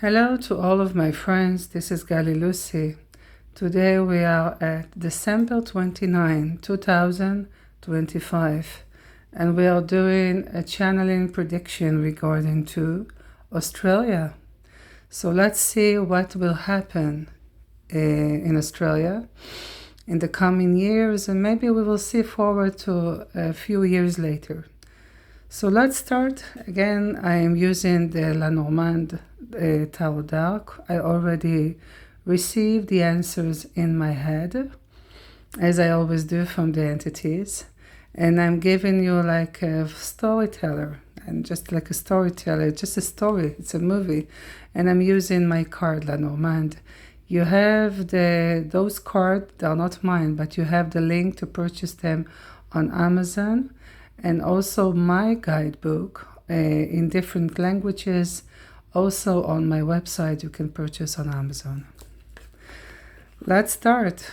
Hello to all of my friends, this is Gali Lucy. Today we are at December 29, 2025, and we are doing a channeling prediction regarding to Australia. So let's see what will happen in Australia in the coming years, and maybe we will see forward to a few years later. So let's start. Again, I am using the Lenormand Tarot Dark. I already received the answers in my head, as I always do from the entities. And I'm giving you like a storyteller, and just like a storyteller, just a story, it's a movie. And I'm using my card, Lenormand. You have those cards, they're not mine, but you have the link to purchase them on Amazon. And also my guidebook in different languages, also on my website, you can purchase on Amazon. Let's start.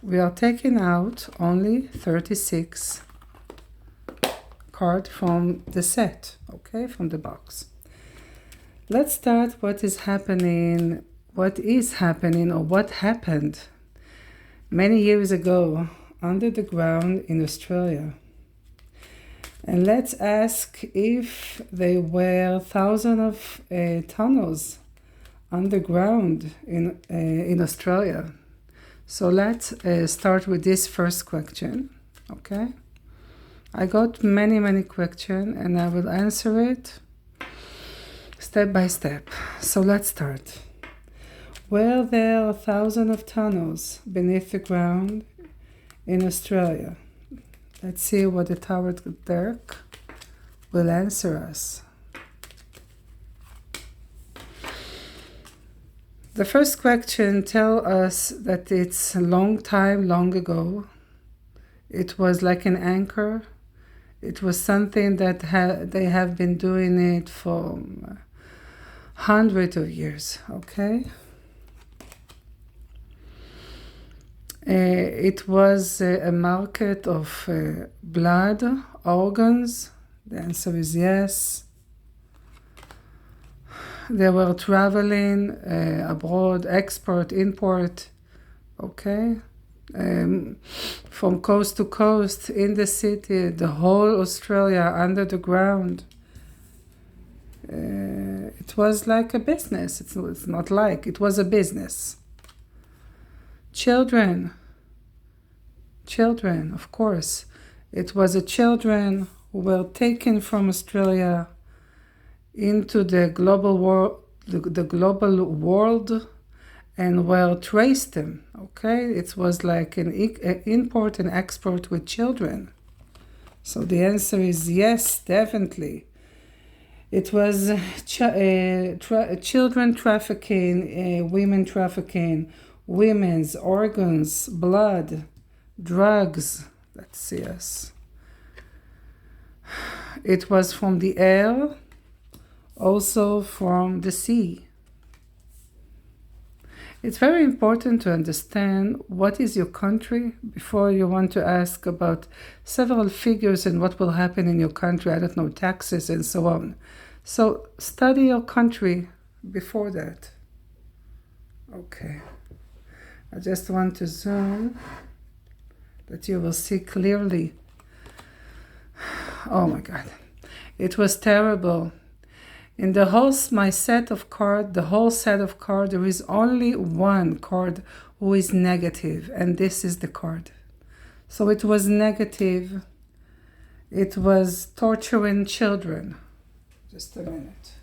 We are taking out only 36 cards from the set, okay, from the box. Let's start what is happening or what happened many years ago under the ground in Australia. And let's ask if there were thousands of tunnels underground in Australia. So let's start with this first question, okay? I got many questions and I will answer it step by step. So let's start. Were there thousands of tunnels beneath the ground in Australia? Let's see what the Tarot Dark will answer us. The first question tells us that it's a long ago. It was like an anchor. It was something that they have been doing it for hundreds of years, okay? It was a market of blood, organs. The answer is yes. They were traveling abroad, export, import, okay? From coast to coast, in the city, the whole Australia, under the ground. It was like a business. It's not like, it was a business. Children, of course. It was children who were taken from Australia into the global world and were traced them, okay? It was like an import and export with children. So the answer is yes, definitely. It was children trafficking, women trafficking, women's organs, blood, drugs. Let's see us. It was from the air, also from the sea. It's very important to understand what is your country before you want to ask about several figures and what will happen in your country. I don't know, taxes and so on. So study your country before that. Okay. I just want to zoom that you will see clearly. Oh my God. It was terrible. In the whole set of cards, there is only one card who is negative, and this is the card. So it was negative. It was torturing children. Just a minute.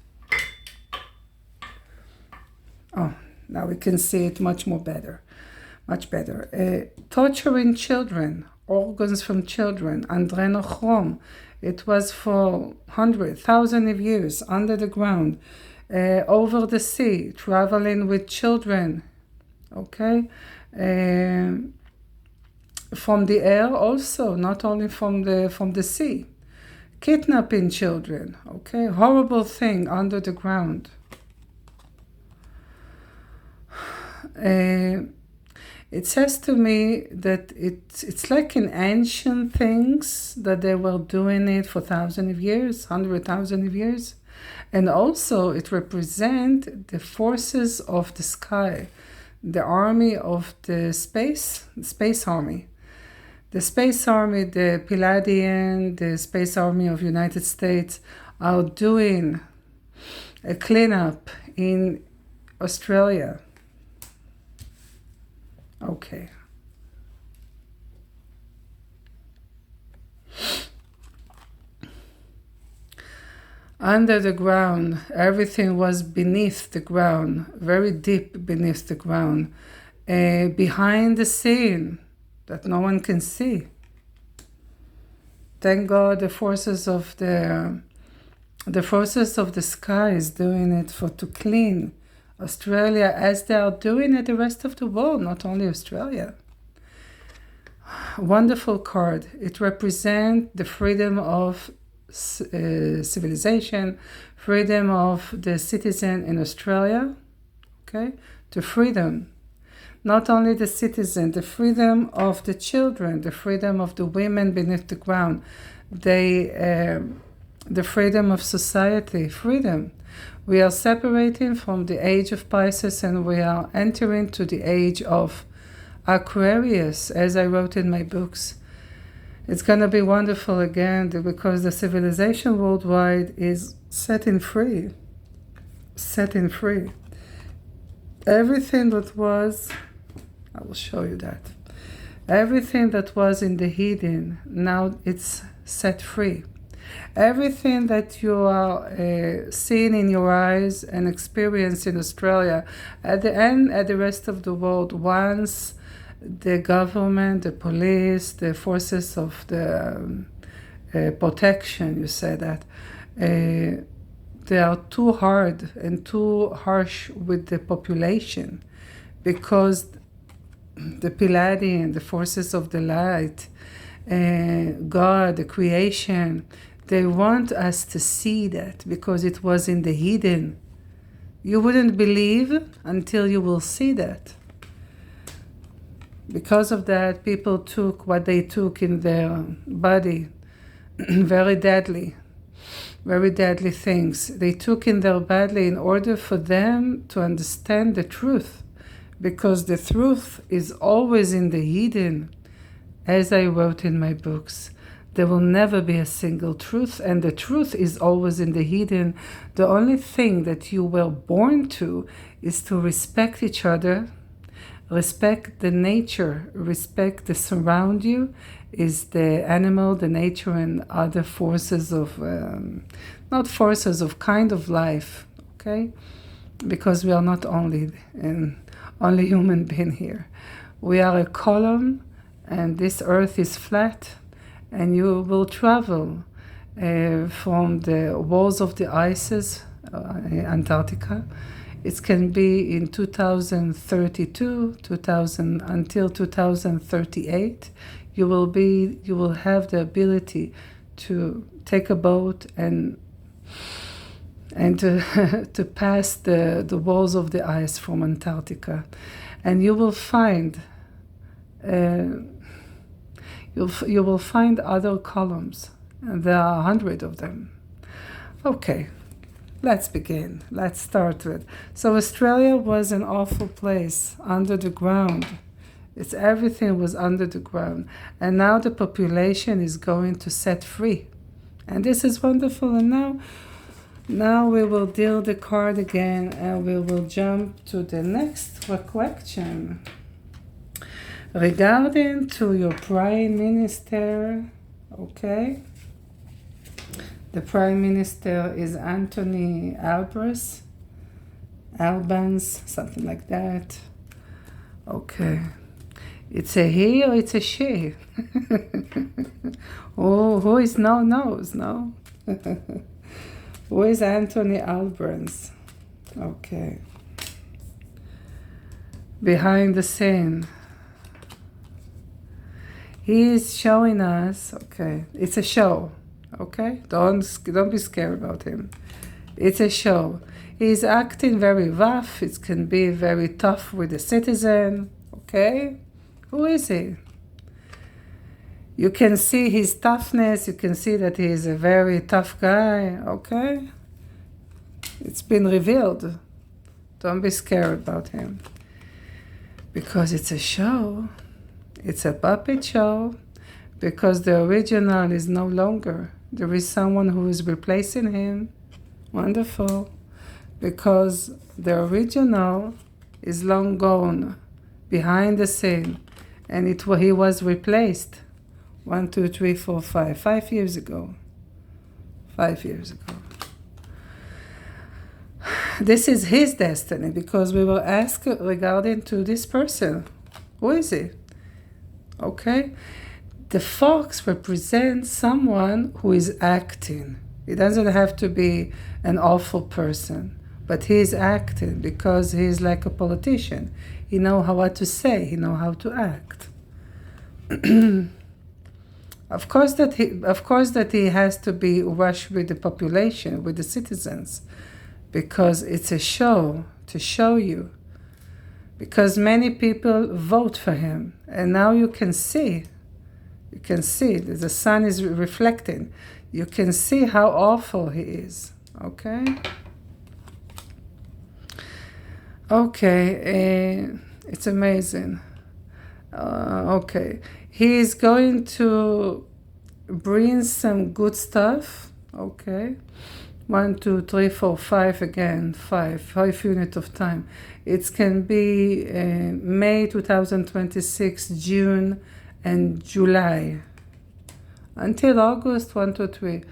Oh, now we can see it much better. Torturing children, organs from children, adrenochrome. It was for thousands of years under the ground, over the sea, traveling with children, okay? From the air also, not only from the sea. Kidnapping children, okay? Horrible thing under the ground. It says to me that it's like in ancient things that they were doing it for thousands of years, 100,000 of years. And also it represents the forces of the sky, the army of the space army. The space army, the Palladian, the space army of United States are doing a cleanup in Australia. Okay. Under the ground, everything was beneath the ground, very deep beneath the ground, behind the scene that no one can see. Thank God the forces of the sky is doing it to clean Australia, as they are doing it the rest of the world, not only Australia. Wonderful card. It represents the freedom of civilization, freedom of the citizen in Australia, okay, to freedom. Not only the citizen, the freedom of the children, the freedom of the women beneath the ground, the freedom of society, freedom. We are separating from the age of Pisces and we are entering to the age of Aquarius, as I wrote in my books. It's going to be wonderful again because the civilization worldwide is setting free. Everything that was, I will show you that. Everything that was in the hidden, now it's set free. Everything that you are seeing in your eyes and experience in Australia, at the end, at the rest of the world, once the government, the police, the forces of the protection, you say that, they are too hard and too harsh with the population because the Palladian, the forces of the light, God, the creation, they want us to see that because it was in the hidden. You wouldn't believe until you will see that. Because of that, people took what they took in their body, very deadly things. They took in their body in order for them to understand the truth, because the truth is always in the hidden. As I wrote in my books, there will never be a single truth, and the truth is always in the hidden. The only thing that you were born to is to respect each other, respect the nature, respect the surround you, is the animal, the nature, and other forces of, not forces of kind of life, okay? Because we are not only human being here. We are a column, and this earth is flat, and you will travel from the walls of the ices, Antarctica. It can be in 2032, until 2038. You will have the ability to take a boat and to pass the walls of the ice from Antarctica, and you will find you will find other columns, and there are 100 of them. Okay. Let's begin. Let's start with. So Australia was an awful place under the ground. Everything was under the ground. And now the population is going to set free. And this is wonderful. And now we will deal the card again and we will jump to the next question. Regarding to your Prime Minister, okay? The Prime Minister is Anthony Albans, something like that. Okay. It's a he or it's a she? Oh, who is knows, no? Who is Anthony Albans? Okay. Behind the scene. He is showing us, okay, it's a show. Okay, don't be scared about him. It's a show. He's acting very rough. It can be very tough with the citizen. Okay, who is he? You can see his toughness. You can see that he is a very tough guy. Okay, It's been revealed. Don't be scared about him. Because it's a show. It's a puppet show. Because the original is no longer. There is someone who is replacing him. Wonderful. Because the original is long gone, behind the scene, and he was replaced 1, 2, 3, 4, 5, 5 years ago. 5 years ago. This is his destiny, because we were asked regarding to this person. Who is he? Okay? The fox represents someone who is acting. It doesn't have to be an awful person, but he is acting because he is like a politician. He knows what to say. He knows how to act. Of course that he has to be rushed with the population, with the citizens, because it's a show to show you. Because many people vote for him, and now you can see that the sun is reflecting. You can see how awful he is. Okay? Okay, it's amazing. Okay, he is going to bring some good stuff. Okay, 1, 2, 3, 4, 5 again, 5 units of time. It can be May 2026, June, and July. Until August, 1, 2, 3.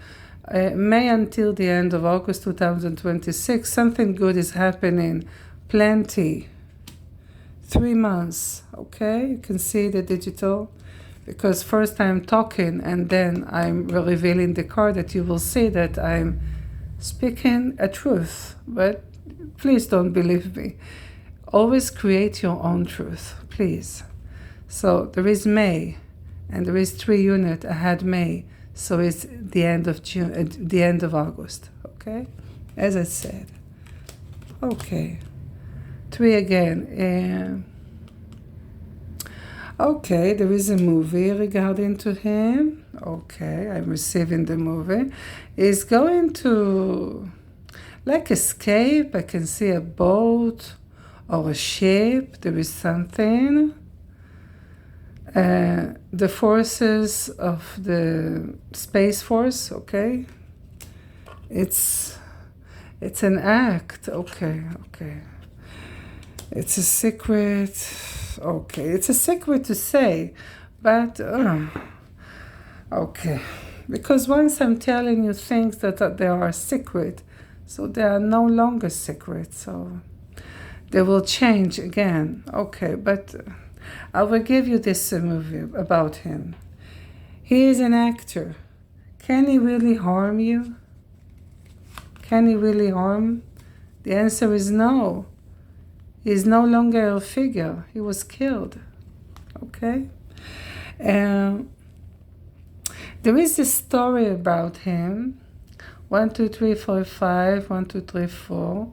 May until the end of August 2026, something good is happening. Plenty. 3 months, okay? You can see the digital, because first I'm talking and then I'm revealing the card, that you will see that I'm speaking a truth, but please don't believe me. Always create your own truth, please. So there is May, and there is 3 units ahead May, so it's the end of June, the end of August, okay? As I said. Okay. 3 again. Okay, there is a movie regarding to him. Okay, I'm receiving the movie. He's going to, like, escape. I can see a boat or a ship. There is something. The forces of the Space Force, okay? It's an act. Okay. It's a secret. Okay, it's a secret to say, but okay. Because once I'm telling you things that they are secret, so they are no longer secret, so they will change again. Okay, but I will give you this movie about him. He is an actor. Can he really harm you? Can he really harm? The answer is no. He is no longer a figure. He was killed. Okay? There is a story about him. 1, 2, 3, 4, 5. 1, 2, 3, 4.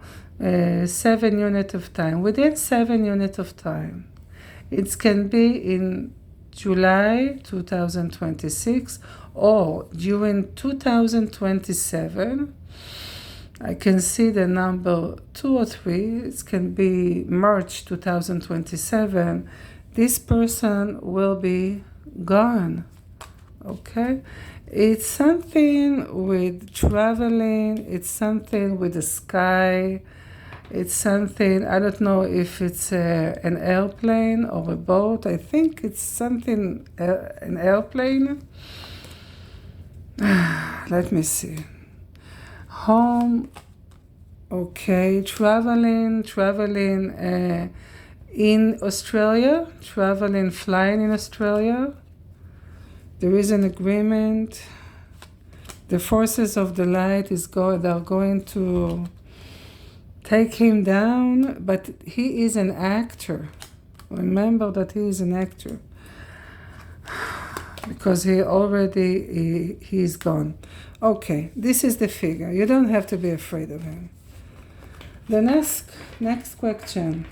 7 units of time. Within 7 units of time. It can be in July 2026 or during 2027. I can see the number 2 or 3. It can be March 2027. This person will be gone. Okay? It's something with traveling. It's something with the sky. It's something, I don't know if it's an airplane or a boat. I think it's something, an airplane. Let me see. Home, okay, traveling in Australia, flying in Australia. There is an agreement. The forces of the light they're going to take him down, but he is an actor. Remember that he is an actor. Because he's gone. Okay, this is the figure. You don't have to be afraid of him. The next question.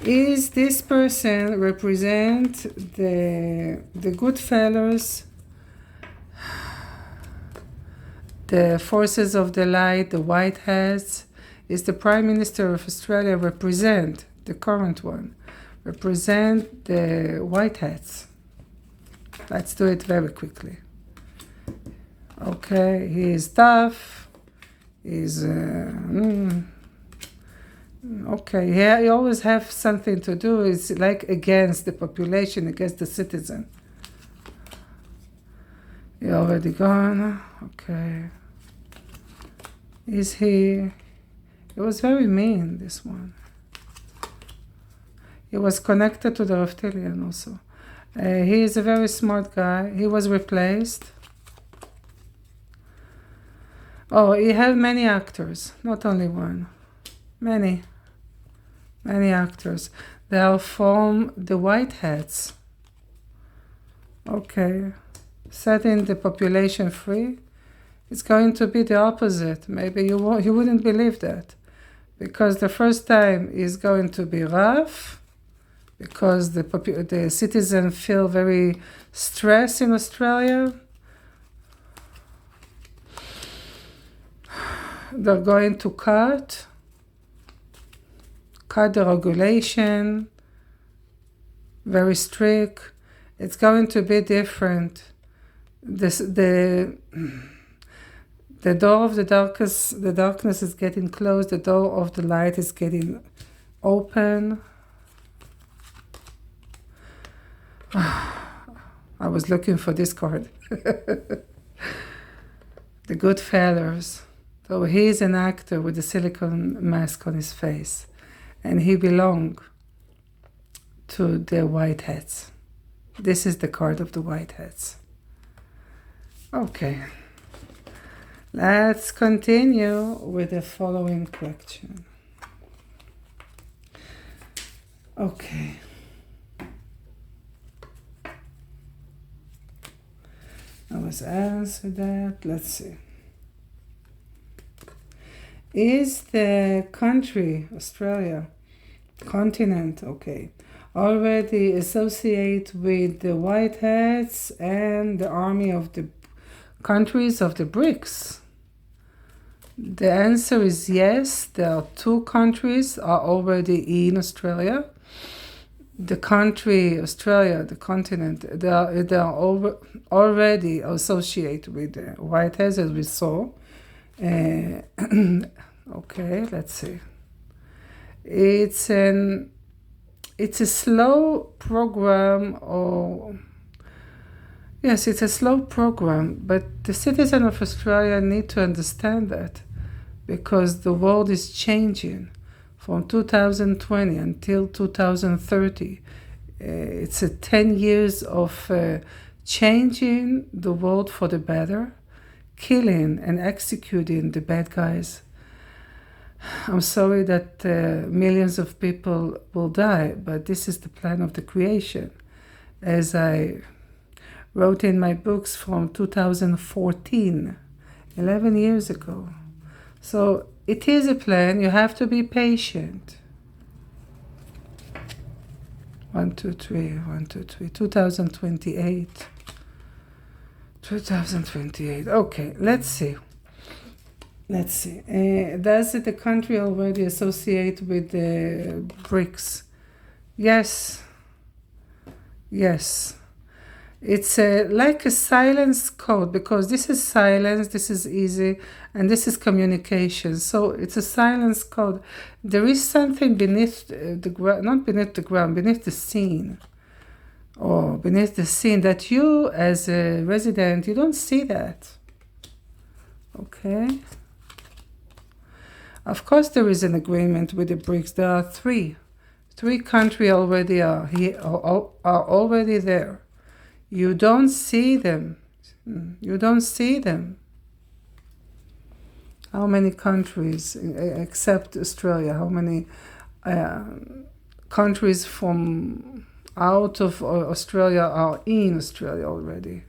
Is this person represent the good fellows The forces of the light, the white hats, is the Prime Minister of Australia represent, the current one, represent the white hats. Let's do it very quickly. Okay, he is tough. He's okay. Yeah, he always have something to do. It's like against the population, against the citizen. He already gone. Okay. Is he? It was very mean, this one. He was connected to the reptilian also. He is a very smart guy. He was replaced. Oh, he had many actors, not only one. Many actors. They are from the white hats. Okay. Setting the population free. It's going to be the opposite. Maybe you wouldn't believe that. Because the first time is going to be rough, because the citizens feel very stressed in Australia. They're going to cut the regulation, very strict. It's going to be different. The door of the darkness is getting closed. The door of the light is getting open. I was looking for this card. The good fellows. So he's an actor with a silicone mask on his face. And he belonged to the white hats. This is the card of the white hats. Okay. Let's continue with the following question. Okay. I was answered that. Let's see. Is the country, Australia, continent, okay, already associated with the white hats and the army of the countries of the BRICS? The answer is yes. There are 2 countries are already in Australia. The country, Australia, the continent, they are already associated with the white hats, as we saw. Okay, let's see. It's a slow program, yes, it's a slow program, but the citizens of Australia need to understand that, because the world is changing from 2020 until 2030. It's 10 years of changing the world for the better, killing and executing the bad guys. I'm sorry that millions of people will die, but this is the plan of the creation. As I wrote in my books from 2014, 11 years ago. So it is a plan. You have to be patient. 1, 2, 3, 1, 2, 3, 2028. 2028. Okay, let's see. Does the country already associate with the BRICS? Yes. It's like a silence code, because this is silence, this is easy, and this is communication. So it's a silence code. There is something beneath the ground, not beneath the ground, beneath the scene. Or beneath the scene that you, as a resident, you don't see that. Okay? Of course, there is an agreement with the BRICS. There are 3 countries already are already there. You don't see them. How many countries, except Australia? How many countries from out of Australia are in Australia already?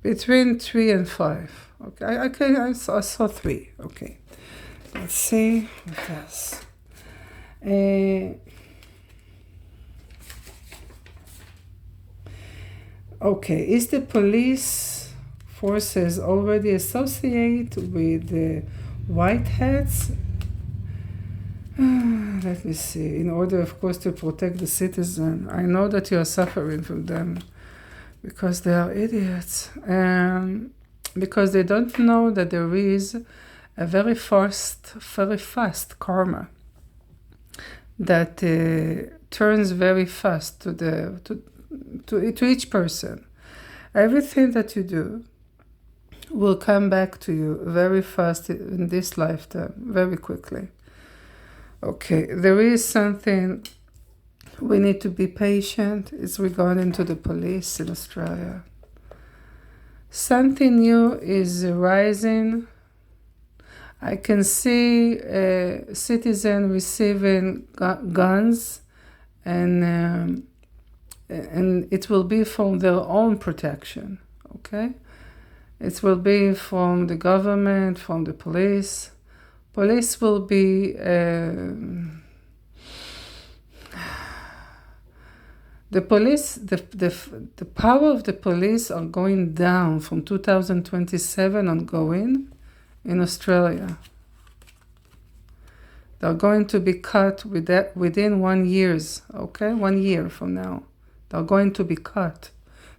Between 3 and 5. Okay, I saw 3. Okay, let's see what else. Okay, is the police forces already associated with the white hats? Let me see. In order, of course, to protect the citizen. I know that you are suffering from them because they are idiots. Because they don't know that there is a very fast karma that turns very fast to each person. Everything that you do will come back to you very fast in this lifetime, very quickly. Okay, there is something we need to be patient. It's regarding to the police in Australia. Something new is rising. I can see citizens receiving guns, and it will be from their own protection. Okay, it will be from the government, from the police. Police will be the police. The power of the police are going down from 2027 ongoing in Australia. They're going to be cut within 1 year. Okay, 1 year from now, they're going to be cut.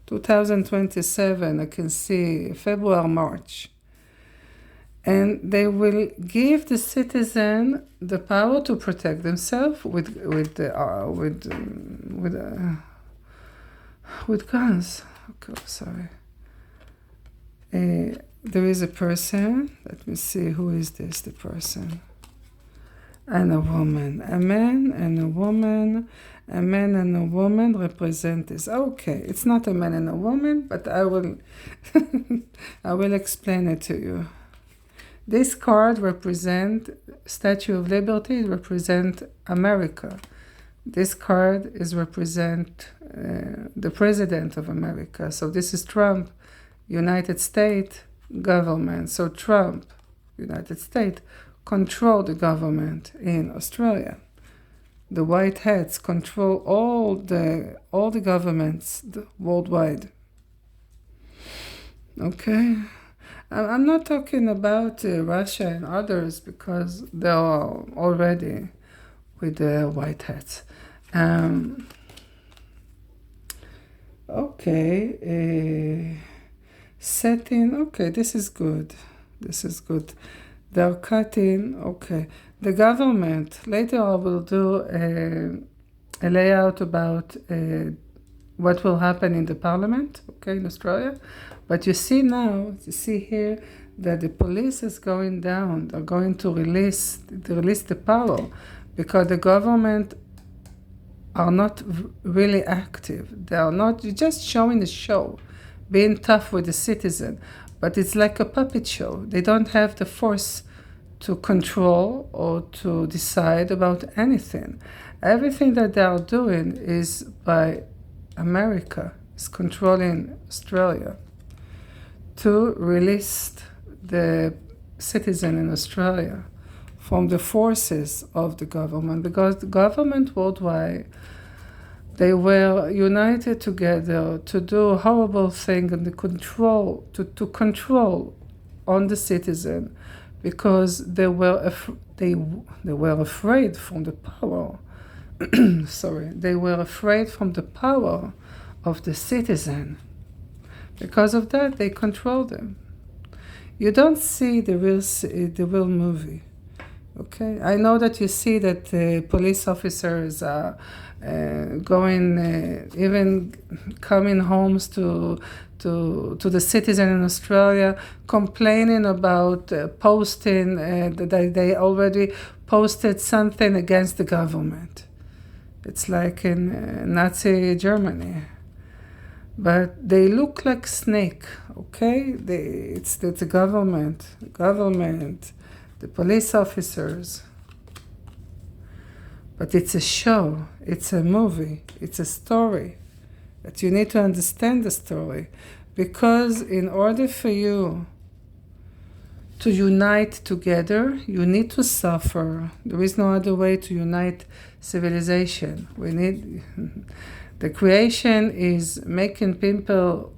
2027, I can see February, March. And they will give the citizen the power to protect themselves with guns. Okay, sorry. There is a person. Let me see, who is this? The person. And a woman. A man and a woman. A man and a woman represent this. Okay, it's not a man and a woman, but I will I will explain it to you. This card represents Statue of Liberty, represent America. This card is represent the President of America. So this is Trump, United States government. So Trump, United States, control the government in Australia. The white hats control all the governments worldwide. Okay. I'm not talking about Russia and others because they are already with the white hats. Okay, setting. Okay, this is good. This is good. They're cutting. Okay, the government. Later I will do a layout about what will happen in the parliament. Okay, in Australia. But you see now, you see here that the police is going down. They're going to release the power because the government are not really active. They are not just showing the show, being tough with the citizen. But it's like a puppet show. They don't have the force to control or to decide about anything. Everything that they are doing is by America, is controlling Australia, to release the citizen in Australia from the forces of the government, because the government worldwide, they were united together to do a horrible thing and to control on the citizen, because they were afraid from the power. Sorry, they were afraid from the power of the citizen. Because of that, they control them. You don't see the real movie. Okay, I know that you see that police officers are going, even coming homes to the citizen in Australia, complaining about posting that they already posted something against the government. It's like in Nazi Germany. But they look like snake, okay? It's the government, the police officers. But it's a show, it's a movie, it's a story. That you need to understand the story. Because in order for you to unite together, you need to suffer. There is no other way to unite civilization. The creation is making the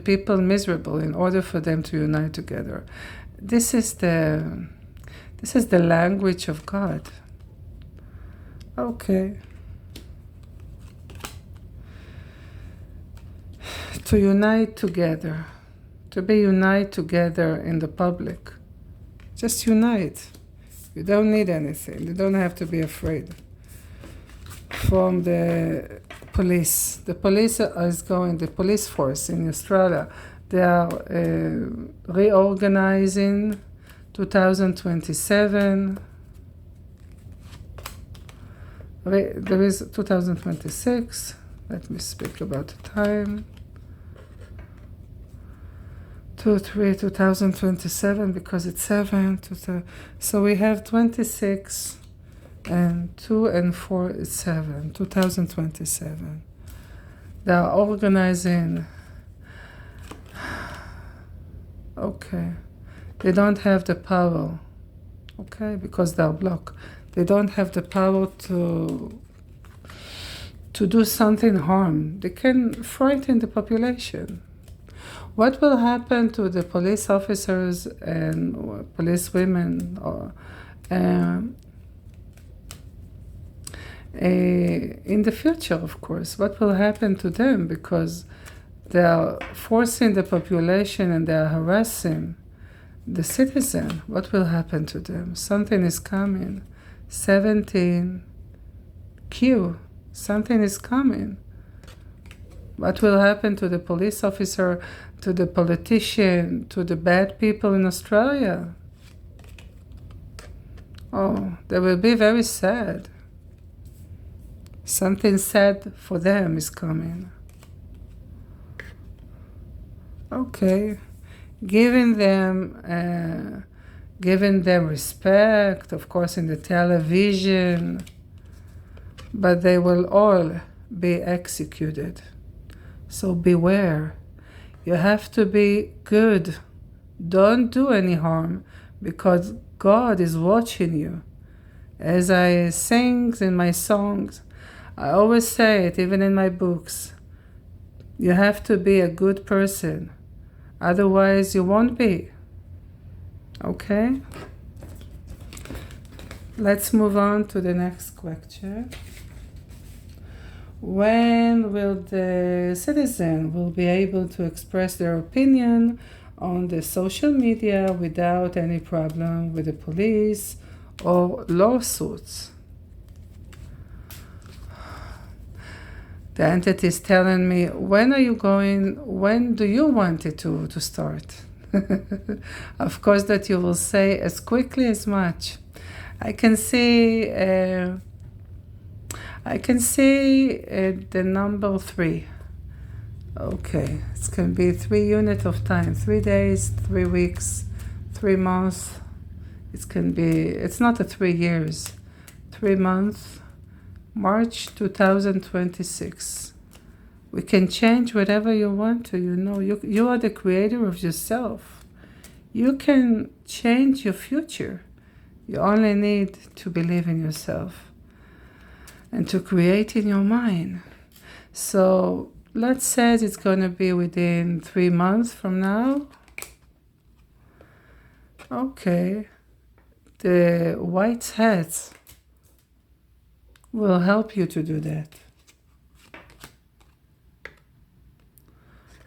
people miserable in order for them to unite together. This is the language of God. Okay. To unite together, to be united together in the public. Just unite. You don't need anything. You don't have to be afraid. From the police. The police force in Australia, they are reorganizing 2027. There is 2026. Let me speak about the time. 2027 because it's 7. So we have 26 and 2 and 4 is 7. 2027. They are organizing. Okay. They don't have the power. Okay, because they are blocked. They don't have the power to do something harm. They can frighten the population. What will happen to the police officers and police women in the future, of course? What will happen to them? Because they are forcing the population and they are harassing the citizen. What will happen to them? Something is coming. 17 Q. Something is coming. What will happen to the police officer, to the politician, to the bad people in Australia? Oh, they will be very sad. Something sad for them is coming. Okay. Giving them respect, of course, in the television, but they will all be executed. So beware. You have to be good. Don't do any harm because God is watching you. As I sing in my songs, I always say it, even in my books. You have to be a good person. Otherwise, you won't be. Okay? Let's move on to the next question. When will the citizen will be able to express their opinion on the social media without any problem with the police or lawsuits? The entity is telling me, when do you want it to start? Of course that you will say as quickly as much. I can see the number 3. Okay, it can be 3 units of time, 3 days, 3 weeks, 3 months. It's not a 3 years, 3 months, March 2026. We can change whatever you want to, you are the creator of yourself. You can change your future. You only need to believe in yourself and to create in your mind. So let's say it's going to be within 3 months from now. Okay. The white hats will help you to do that.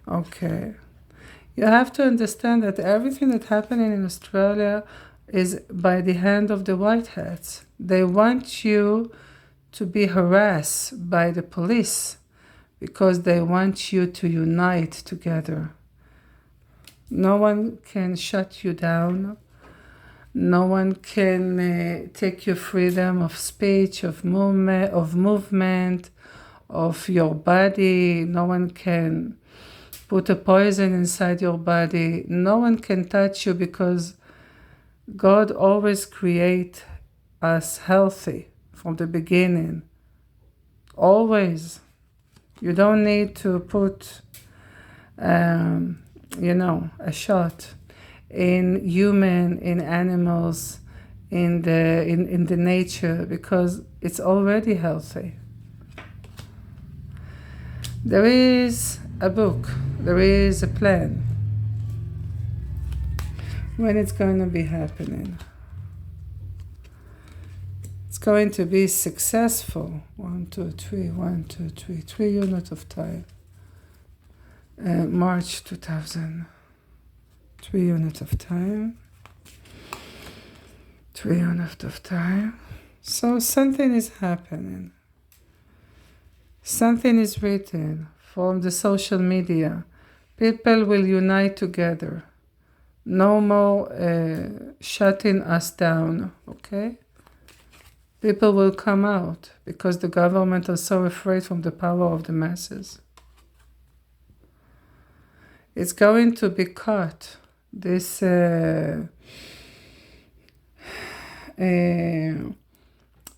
Okay. You have to understand that everything that's happening in Australia is by the hand of the white hats. They want you to be harassed by the police because they want you to unite together. No one can shut you down. No one can take your freedom of speech, of movement, of your body. No one can put a poison inside your body. No one can touch you because God always create us healthy from the beginning. Always. You don't need to put, a shot in human, in animals, in the nature, because it's already healthy. There is a book, there is a plan. When it's going to be happening. It's going to be successful. 1, 2, 3, 1, 2, 3, 3 units of time. March 2000. 3 units of time. 3 units of time. So something is happening. Something is written from the social media. People will unite together. No more shutting us down, okay? People will come out because the government is so afraid from the power of the masses. It's going to be cut. This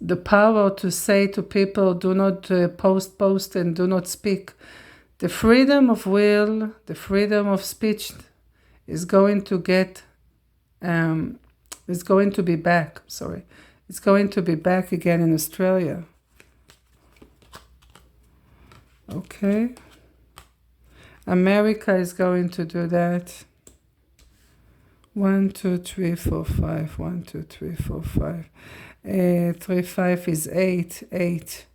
the power to say to people, do not post, and do not speak. The freedom of will, the freedom of speech is going to get, is going to be back, sorry. It's going to be back again in Australia. Okay. America is going to do that. 1, 2, 3, 4, 5. 1, 2, 3, 4, 5. 3, 5 is 8. 8.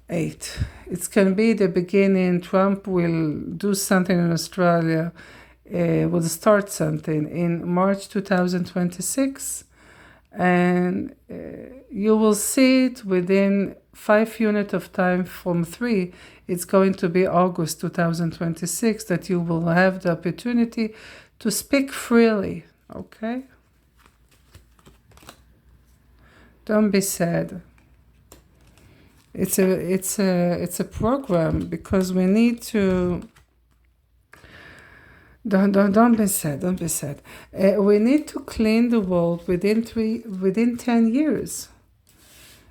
8. It can be the beginning. Trump will do something in Australia. Will start something in March 2026. And you will see it within 5 units of time from 3. It's going to be August 2026 that you will have the opportunity to speak freely, okay? Don't be sad. It's a program because we need to. Don't be sad. Don't be sad. We need to clean the world within 10 years.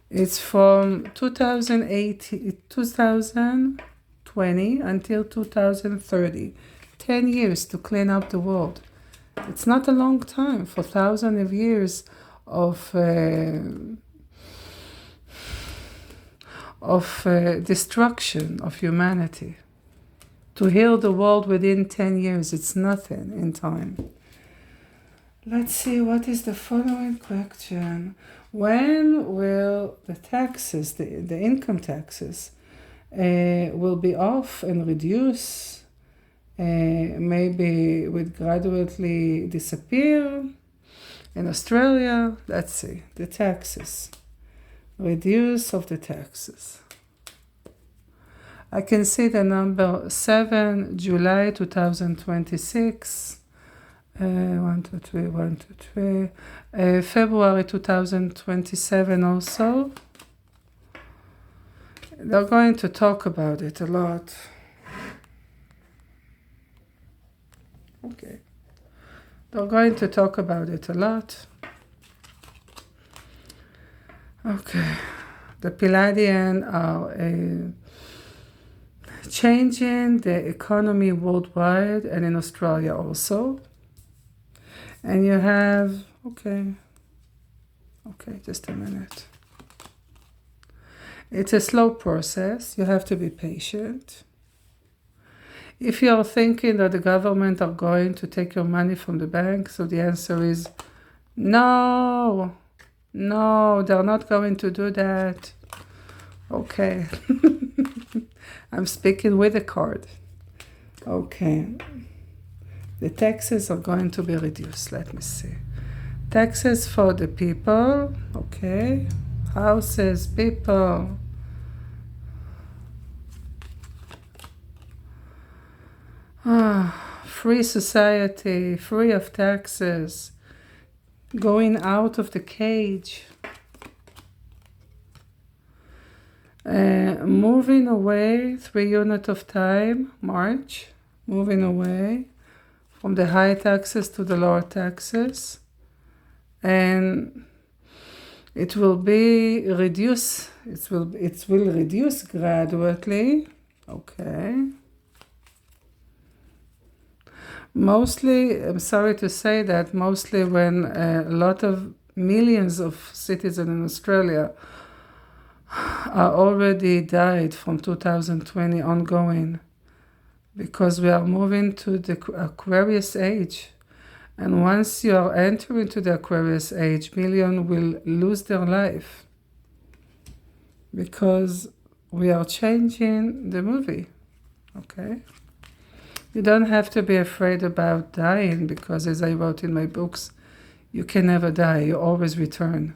It's from 2020 until 2030. 10 years to clean up the world. It's not a long time for thousands of years of destruction of humanity. To heal the world within 10 years, it's nothing in time. Let's see, what is the following question? When will the taxes, the income taxes, will be off and reduce? Maybe will gradually disappear in Australia. Let's see, the taxes. Reduce of the taxes. I can see the number 7, July 2026. 1, 2, 3, 1, 2, 3. February 2027 also. They're going to talk about it a lot. Okay. They're going to talk about it a lot. Okay. The Palladian are changing the economy worldwide and in Australia also. And you have, okay, just a minute. It's a slow process. You have to be patient. If you're thinking that the government are going to take your money from the bank, so the answer is no, they're not going to do that. Okay. I'm speaking with a card. Okay. The taxes are going to be reduced. Let me see. Taxes for the people. Okay. Houses, people. Free society, free of taxes. Going out of the cage. Moving away, 3 units of time, March. Moving away from the high taxes to the lower taxes. And it will be reduced. It will reduce gradually. Okay. Mostly, I'm sorry to say that, mostly when a lot of millions of citizens in Australia are already died from 2020 ongoing, because we are moving to the Aquarius age. And once you are entering to the Aquarius age, millions will lose their life, because we are changing the movie, okay? You don't have to be afraid about dying, because as I wrote in my books, you can never die, you always return.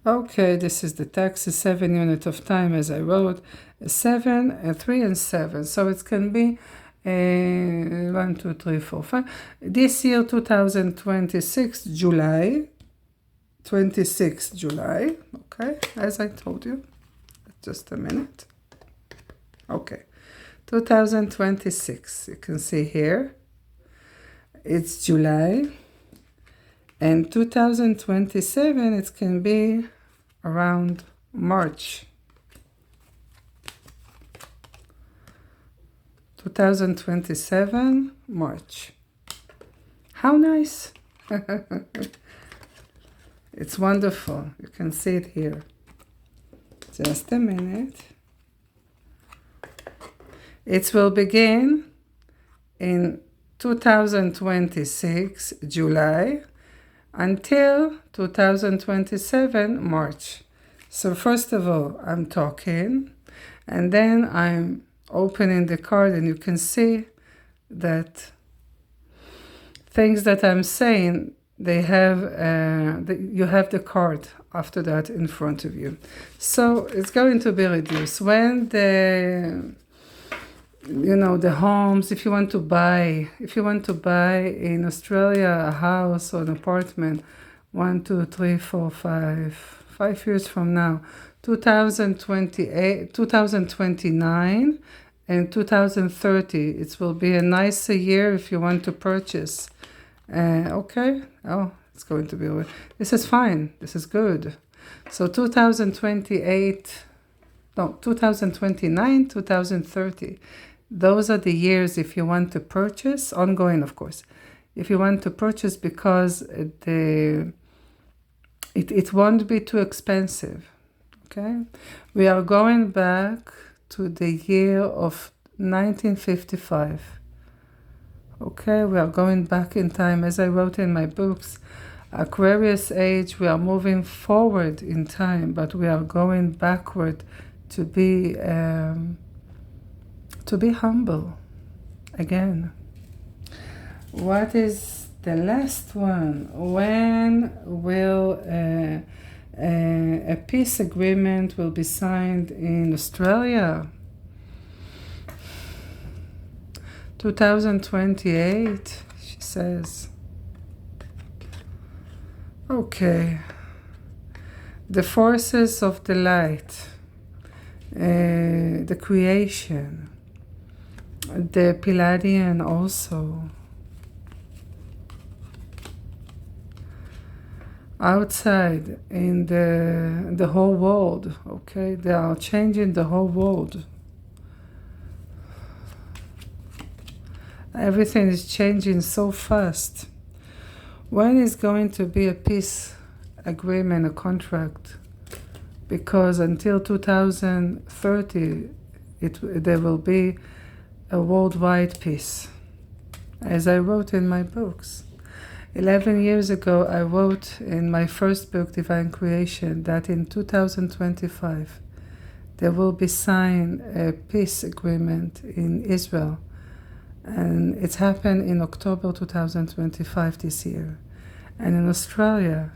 Okay, this is the text, 7 units of time, as I wrote, 7, 3 and 7. So it can be 1, 2, 3, 4, 5. This year, 2026, July, 26 July, okay, as I told you. Just a minute. Okay, 2026, you can see here, it's July. And 2027, it can be around March. 2027, March. How nice. It's wonderful. You can see it here. Just a minute. It will begin in 2026, July, until 2027, March. So first of all, I'm talking, and then I'm opening the card, and you can see that things that I'm saying, they have you have the card after that in front of you. So it's going to be reduced when the homes, if you want to buy in Australia a house or an apartment, 1, 2, 3, 4, 5 years from now, 2028, 2029 and 2030, it will be a nicer year if you want to purchase. Okay. Oh, it's going to be, this is fine, this is good. So 2029, 2030, those are the years if you want to purchase, ongoing of course, if you want to purchase, because it won't be too expensive, okay? We are going back to the year of 1955, okay? We are going back in time, as I wrote in my books, Aquarius age, we are moving forward in time, but we are going backward to be humble again. What is the last one? When will a peace agreement will be signed in Australia? 2028, she says. Okay. The forces of the light, the creation, the Palladian also. Outside in the whole world, okay? They are changing the whole world. Everything is changing so fast. When is going to be a peace agreement, a contract? Because until 2030, there will be a worldwide peace, as I wrote in my books. 11 years ago, I wrote in my first book, Divine Creation, that in 2025, there will be signed a peace agreement in Israel. And it's happened in October 2025 this year. And in Australia,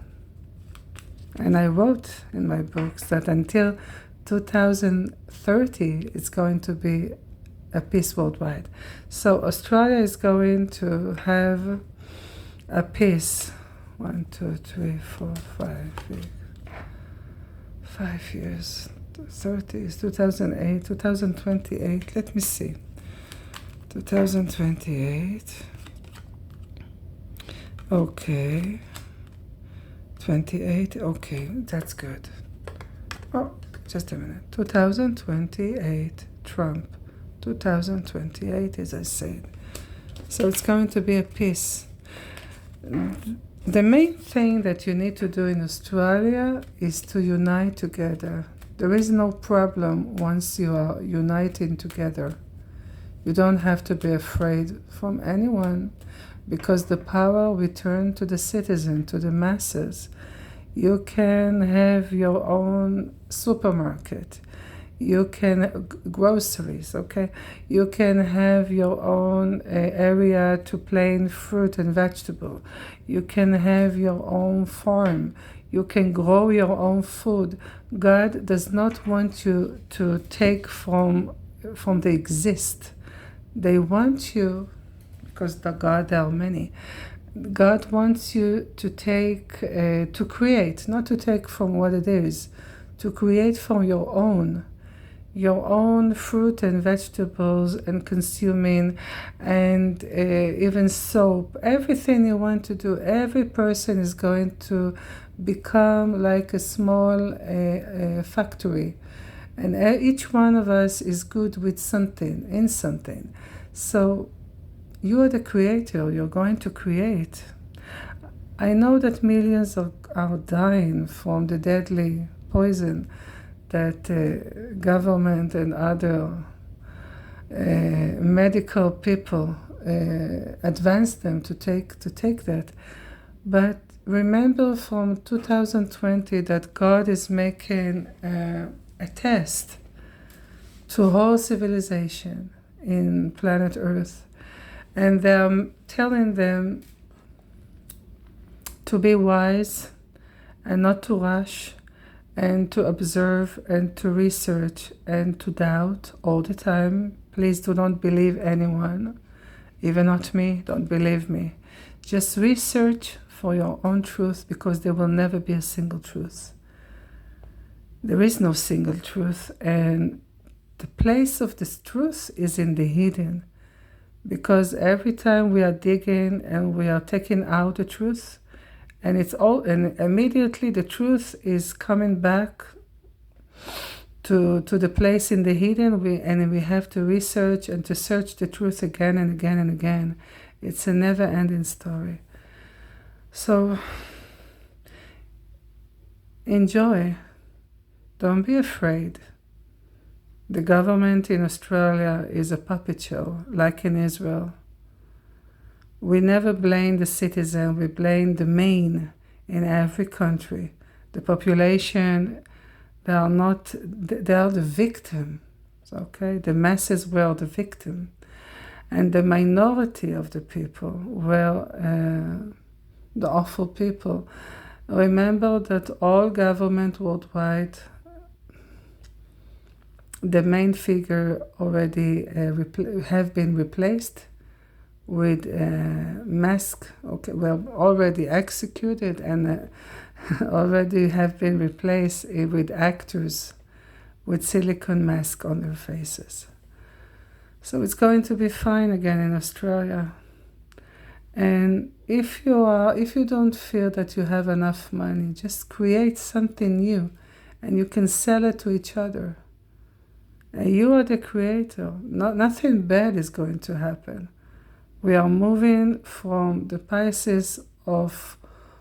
and I wrote in my books that until 2030, it's going to be a peace worldwide. So Australia is going to have a peace. 1, 2, 3, 4, 5 years. 30 is 2008, 2028. Let me see. 2028. Okay. 28. Okay, that's good. Oh, just a minute. 2028, Trump. 2028, as I said. So it's going to be a peace. The main thing that you need to do in Australia is to unite together. There is no problem once you are uniting together. You don't have to be afraid from anyone because the power returns to the citizen, to the masses. You can have your own supermarket. You can groceries, okay? You can have your own area to plant fruit and vegetable. You can have your own farm. You can grow your own food. God does not want you to take from the exist. They want you, because the God, there are many. God wants you to take, to create, not to take from what it is, to create from your own fruit and vegetables and consuming, and even soap, everything you want to do. Every person is going to become like a small factory, and each one of us is good with something, in something. So you are the creator, you're going to create. I know that millions are dying from the deadly poison that government and other medical people advance them to take that. But remember from 2020 that God is making a test to whole civilization in planet Earth. And they're telling them to be wise and not to rush, and to observe and to research and to doubt all the time. Please do not believe anyone, even not me, don't believe me. Just research for your own truth, because there will never be a single truth. There is no single truth, and the place of this truth is in the hidden, because every time we are digging and we are taking out the truth, and immediately the truth is coming back to the place in the hidden, and we have to research and to search the truth again and again and again. It's a never-ending story. So enjoy. Don't be afraid. The government in Australia is a puppet show, like in Israel. We never blame the citizen, we blame the main in every country. The population, they are the victim, okay? The masses were the victim. And the minority of the people were the awful people. Remember that all government worldwide, the main figure already have been replaced with mask, okay, well, already executed, and already have been replaced with actors with silicone mask on their faces. So it's going to be fine again in Australia. And if you don't feel that you have enough money, just create something new, and you can sell it to each other. And you are the creator. Nothing bad is going to happen. We are moving from the Pisces of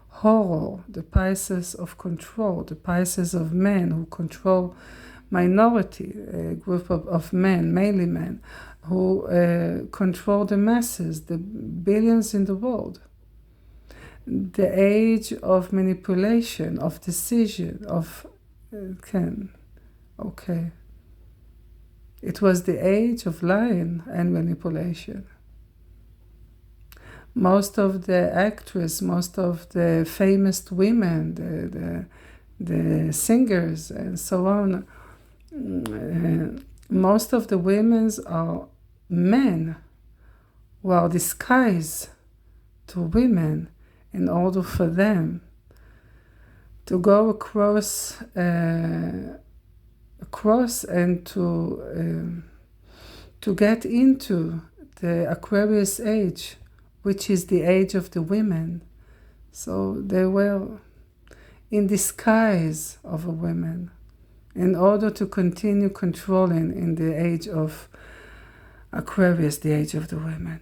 horror, the Pisces of control, the Pisces of men who control minority, a group of men, mainly men, who control the masses, the billions in the world. The age of manipulation, of decision, of okay. It was the age of lying and manipulation. Most of the actors, most of the famous women, the singers and so on, most of the women are men who are disguised to women in order for them to go across and to get into the Aquarius age, which is the age of the women. So they were in disguise of a woman in order to continue controlling in the age of Aquarius, the age of the women.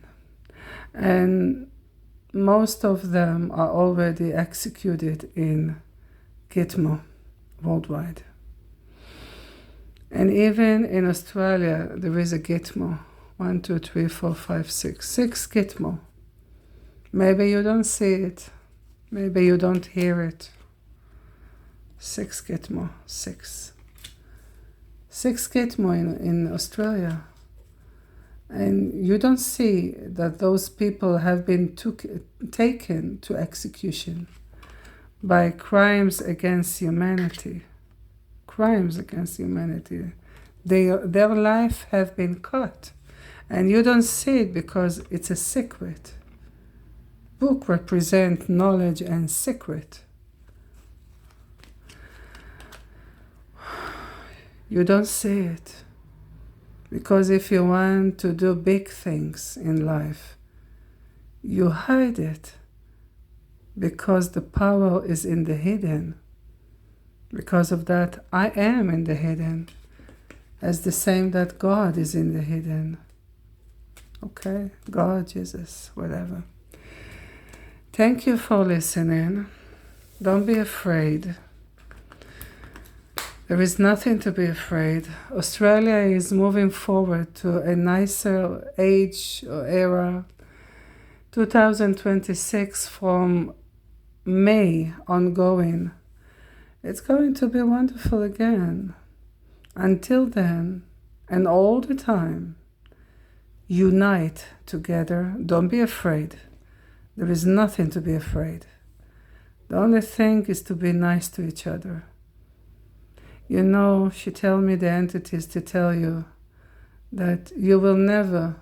And most of them are already executed in Gitmo worldwide. And even in Australia, there is a Gitmo. 1, 2, 3, 4, 5, 6. 6 Gitmo. Maybe you don't see it. Maybe you don't hear it. 6 Gitmo. 6. 6 Gitmo in Australia. And you don't see that those people have been taken to execution by crimes against humanity. Crimes against humanity. Their life have been cut. And you don't see it because it's a secret. Book represent knowledge and secret. You don't see it. Because if you want to do big things in life, you hide it. Because the power is in the hidden. Because of that, I am in the hidden. As the same that God is in the hidden. Okay? God, Jesus, whatever. Thank you for listening. Don't be afraid. There is nothing to be afraid. Australia is moving forward to a nicer age or era. 2026 from May ongoing. It's going to be wonderful again. Until then, and all the time, unite together. Don't be afraid. There is nothing to be afraid. The only thing is to be nice to each other. You know, she told me the entities to tell you that you will never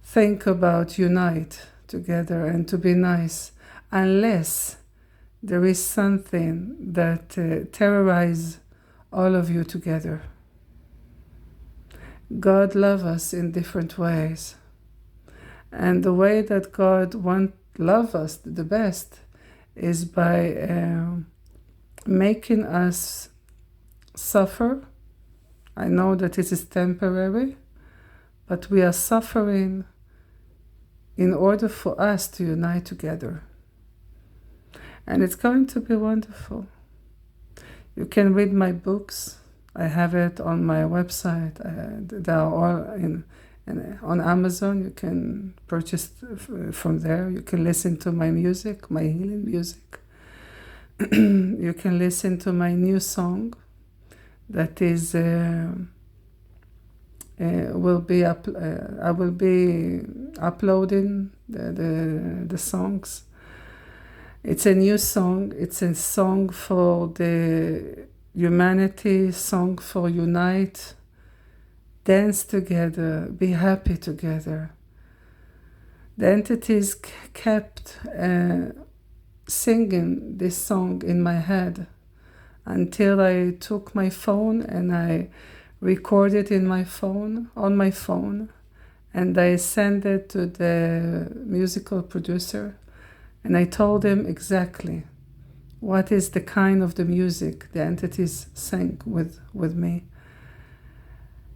think about unite together and to be nice unless there is something that terrorizes all of you together. God loves us in different ways. And the way that God loves us the best is by making us suffer. I know that it is temporary, but we are suffering in order for us to unite together. And it's going to be wonderful. You can read my books. I have it on my website. They are all on Amazon. You can purchase from there. You can listen to my music, my healing music. You can listen to my new song that is I will be uploading the songs. It's a new song. It's a song for the humanity, song for unite, dance together, be happy together. The entities kept singing this song in my head until I took my phone and I recorded on my phone, and I sent it to the musical producer, and I told him exactly what is the kind of the music the entities sang with me.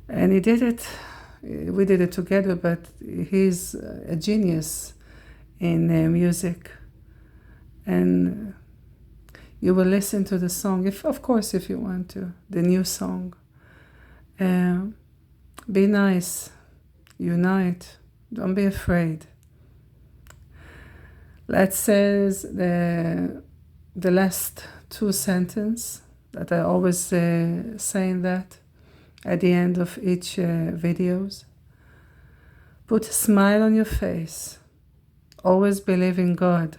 And he did it. We did it together, but he's a genius in music. And you will listen to the song, of course, if you want to, the new song. Be nice, unite, don't be afraid. Let's say the last 2 sentences that I always saying that at the end of each videos. Put a smile on your face. Always believe in God,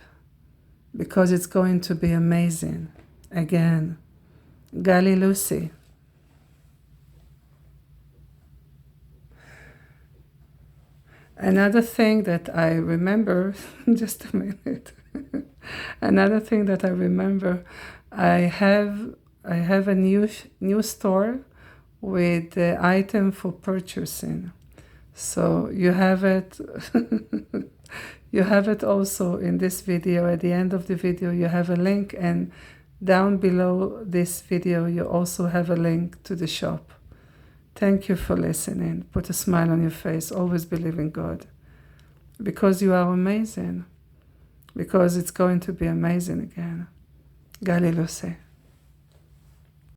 because it's going to be amazing. Again, Gali Lucy. Another thing that I remember, just a minute. Another thing that I remember, I have a new store with the item for purchasing. So you have it. You have it also in this video. At the end of the video, you have a link, and down below this video, you also have a link to the shop. Thank you for listening. Put a smile on your face. Always believe in God. because you are amazing, because it's going to be amazing again. Gali Lucy.